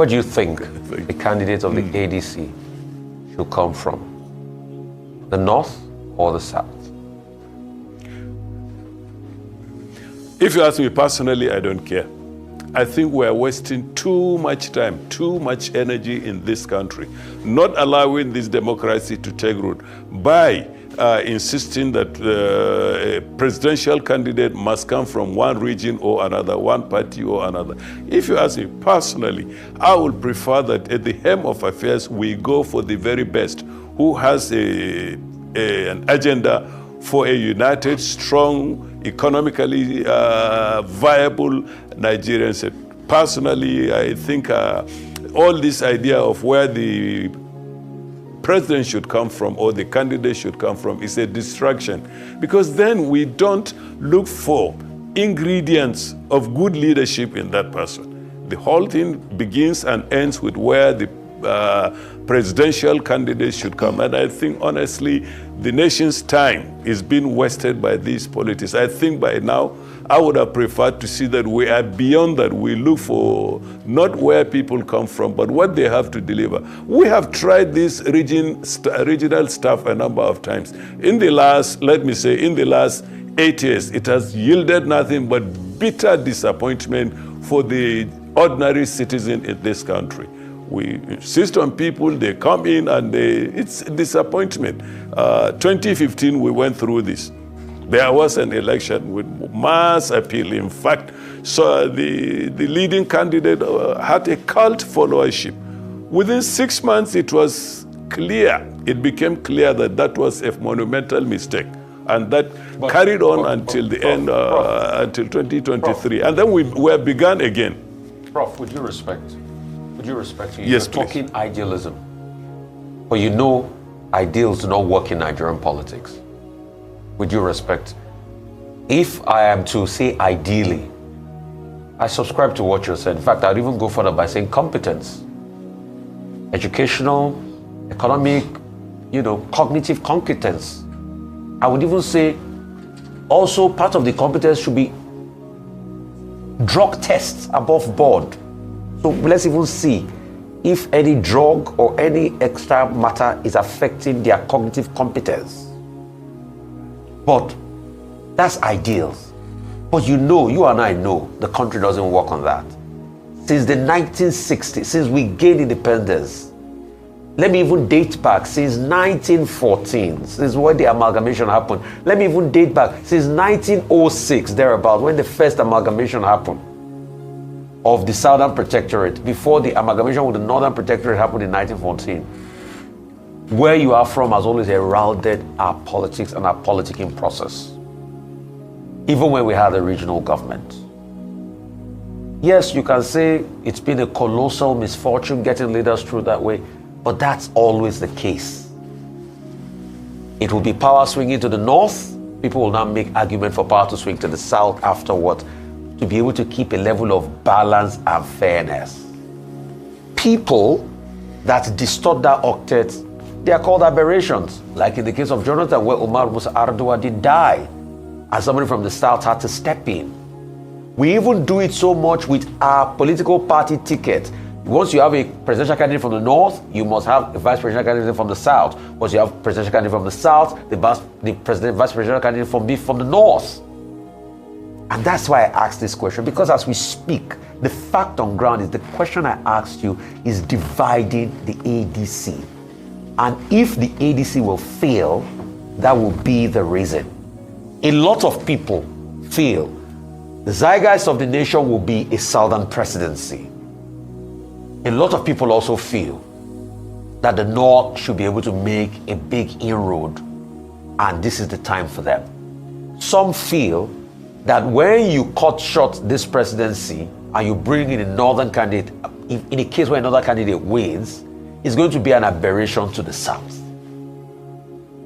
Where do you think the candidate of the ADC should come from? The North or the South? If you ask me personally, I don't care. I think we're wasting too much time, too much energy in this country, not allowing this democracy to take root by insisting that a presidential candidate must come from one region or another, one party or another. If you ask me personally, I would prefer that at the helm of affairs, we go for the very best, who has an agenda for a united, strong, economically viable Nigerian state. Personally, I think all this idea of where the president should come from or the candidate should come from is a distraction, because then we don't look for ingredients of good leadership in that person. The whole thing begins and ends with where the presidential candidate should come. And I think, honestly, the nation's time is being wasted by these politics. I think by now, I would have preferred to see that we are beyond that. We look for not where people come from, but what they have to deliver. We have tried this regional stuff a number of times. In the last, let me say, in the last 8 years, it has yielded nothing but bitter disappointment for the ordinary citizen in this country. We insist on people, they come in and it's a disappointment. 2015, we went through this. There was an election with mass appeal. In fact, so the leading candidate had a cult followership. Within 6 months, it was clear, it became clear that that was a monumental mistake. And that carried on until the end, until 2023. And then we began again. Prof, would you respect? You're Yes, talking idealism, but you know ideals do not work in Nigerian politics. With due respect, if I am to say ideally, I subscribe to what you said. In fact, I'd even go further by saying competence, educational, economic, cognitive competence. I would even say also part of the competence should be drug tests above board. So let's even see if any drug or any extra matter is affecting their cognitive competence. But that's ideals. But you and I know the country doesn't work on that. Since the 1960s, since we gained independence, let me even date back since 1914, since when the amalgamation happened. Let me even date back since 1906, thereabout, when the first amalgamation happened of the Southern Protectorate, before the amalgamation with the Northern Protectorate happened in 1914. Where you are from has always heralded our politics and our politicking process, even when we had a regional government. Yes, you can say it's been a colossal misfortune getting leaders through that way, but that's always the case. It will be power swinging to the north. People will now make argument for power to swing to the south afterward, to be able to keep a level of balance and fairness. People that distort that octet, they are called aberrations. Like in the case of Jonathan, where Umar Musa Ardua did die, and somebody from the south had to step in. We even do it so much with our political party ticket. Once you have a presidential candidate from the north, you must have a vice presidential candidate from the south. Once you have a presidential candidate from the south, the vice presidential candidate from the north. And that's why I asked this question, because as we speak, the fact on ground is the question I asked you is dividing the ADC. And if the ADC will fail, that will be the reason. A lot of people feel the zeitgeist of the nation will be a southern presidency. A lot of people also feel that the north should be able to make a big inroad, and this is the time for them. Some feel that when you cut short this presidency and you bring in a northern candidate, in a case where another candidate wins, it's going to be an aberration to the south.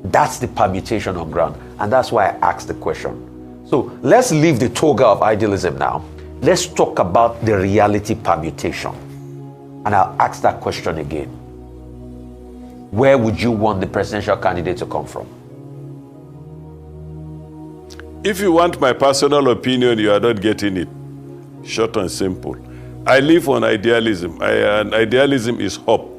That's the permutation on ground, and that's why I asked the question. So let's leave the toga of idealism now. Let's talk about the reality permutation. And I'll ask that question again. Where would you want the presidential candidate to come from? If you want my personal opinion, you are not getting it. Short and simple. I live on idealism, and idealism is hope.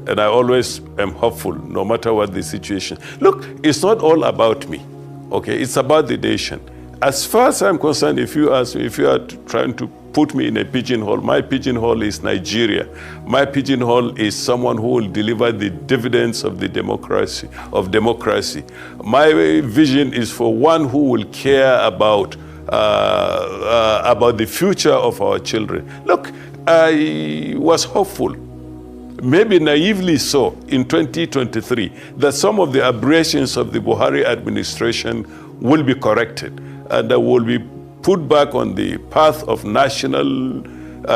And I always am hopeful, no matter what the situation. Look, it's not all about me, okay? It's about the nation. As far as I'm concerned, if you ask me, if you are trying to put me in a pigeonhole, my pigeonhole is Nigeria. My pigeonhole is someone who will deliver the dividends of the democracy. My vision is for one who will care about the future of our children. Look, I was hopeful, maybe naively so, in 2023, that some of the aberrations of the Buhari administration will be corrected and that will be put back on the path of national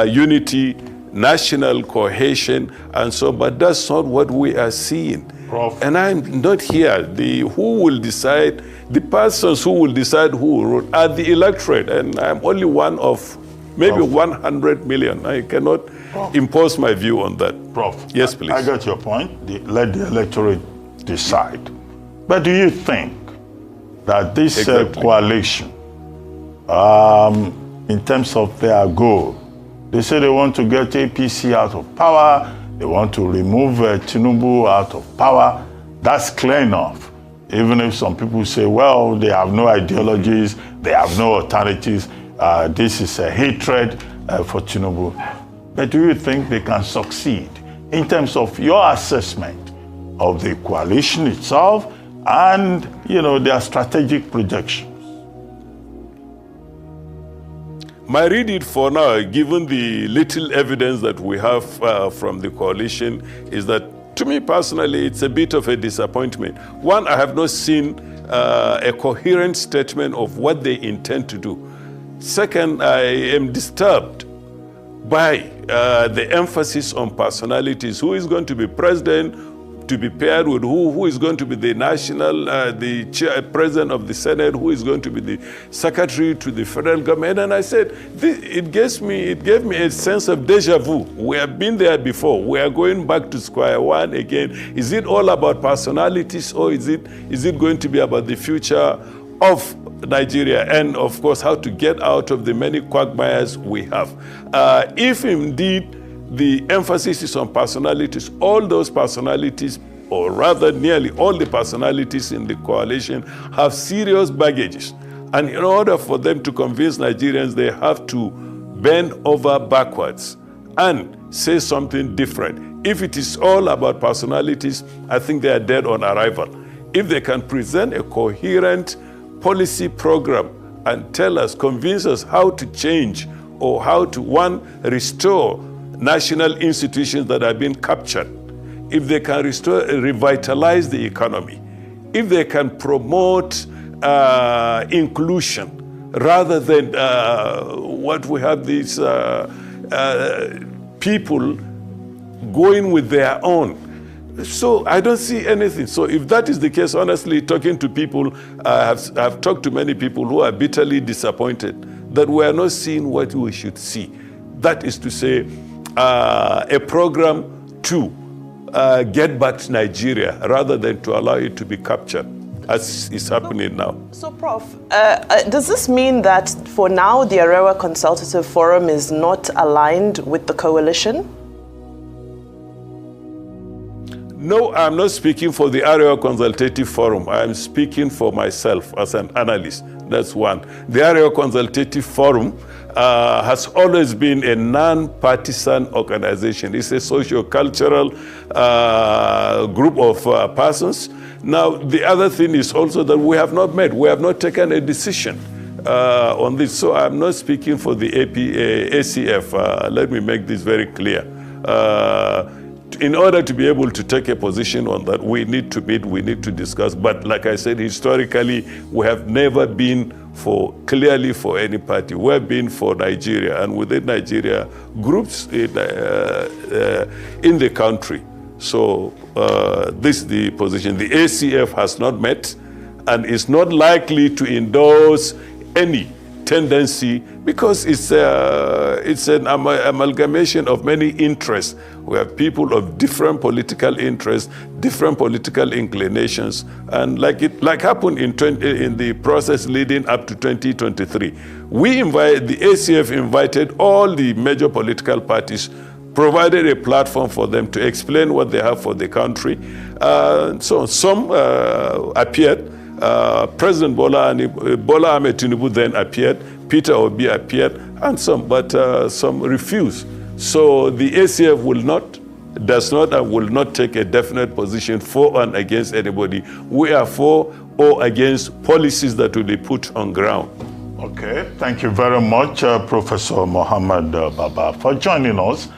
unity, national cohesion, and so, but that's not what we are seeing. Prof. And I'm not here. Who will decide, the persons who will decide who will rule are the electorate, and I'm only one of maybe 100 million. I cannot impose my view on that. Prof. Yes, please. I got your point. Let the electorate decide. But do you think that this coalition, in terms of their goal, they say they want to get APC out of power, they want to remove Tinubu out of power. That's clear enough. Even if some people say, well, they have no ideologies, they have no alternatives, this is a hatred for Tinubu. But do you think they can succeed in terms of your assessment of the coalition itself and, their strategic projections? My read it for now, given the little evidence that we have from the coalition, is that, to me personally, it's a bit of a disappointment. One, I have not seen a coherent statement of what they intend to do. Second, I am disturbed by the emphasis on personalities. Who is going to be president, to be paired with who is going to be the president of the Senate, who is going to be the secretary to the federal government. And I said, it gave me a sense of deja vu. We have been there before. We are going back to square one again. Is it all about personalities, or is it going to be about the future of Nigeria, and of course how to get out of the many quagmires we have? If indeed the emphasis is on personalities, all those personalities, or rather nearly all the personalities in the coalition, have serious baggages. And in order for them to convince Nigerians, they have to bend over backwards and say something different. If it is all about personalities, I think they are dead on arrival. If they can present a coherent policy program and convince us how to change, or how to, one, restore national institutions that have been captured, if they can revitalize the economy, if they can promote inclusion, rather than what we have these people going with their own. So I don't see anything. So if that is the case, honestly, talking to people, I've talked to many people who are bitterly disappointed that we are not seeing what we should see. That is to say, a program to get back to Nigeria rather than to allow it to be captured, as is happening now. So, Prof, does this mean that for now the Arewa Consultative Forum is not aligned with the coalition? No, I'm not speaking for the Arewa Consultative Forum. I'm speaking for myself as an analyst. That's one. The Arewa Consultative Forum has always been a non-partisan organization. It's a socio-cultural group of persons. Now, the other thing is also that we have not met. We have not taken a decision on this. So I'm not speaking for the ACF. Let me make this very clear. In order to be able to take a position on that, we need to meet, we need to discuss. But like I said, historically, we have never been clearly for any party. We have been for Nigeria, and within Nigeria, groups in the country. So this is the position. The ACF has not met and is not likely to endorse any tendency, because it's an amalgamation of many interests. We have people of different political interests, different political inclinations, and like happened in the process leading up to 2023, the ACF invited all the major political parties, provided a platform for them to explain what they have for the country. So some appeared. President Bola Ahmed Tinubu then appeared, Peter Obi appeared, and some refused. So the ACF does not and will not take a definite position for and against anybody. We are for or against policies that will be put on ground. Okay, thank you very much, Professor Mohammed-Baba, for joining us.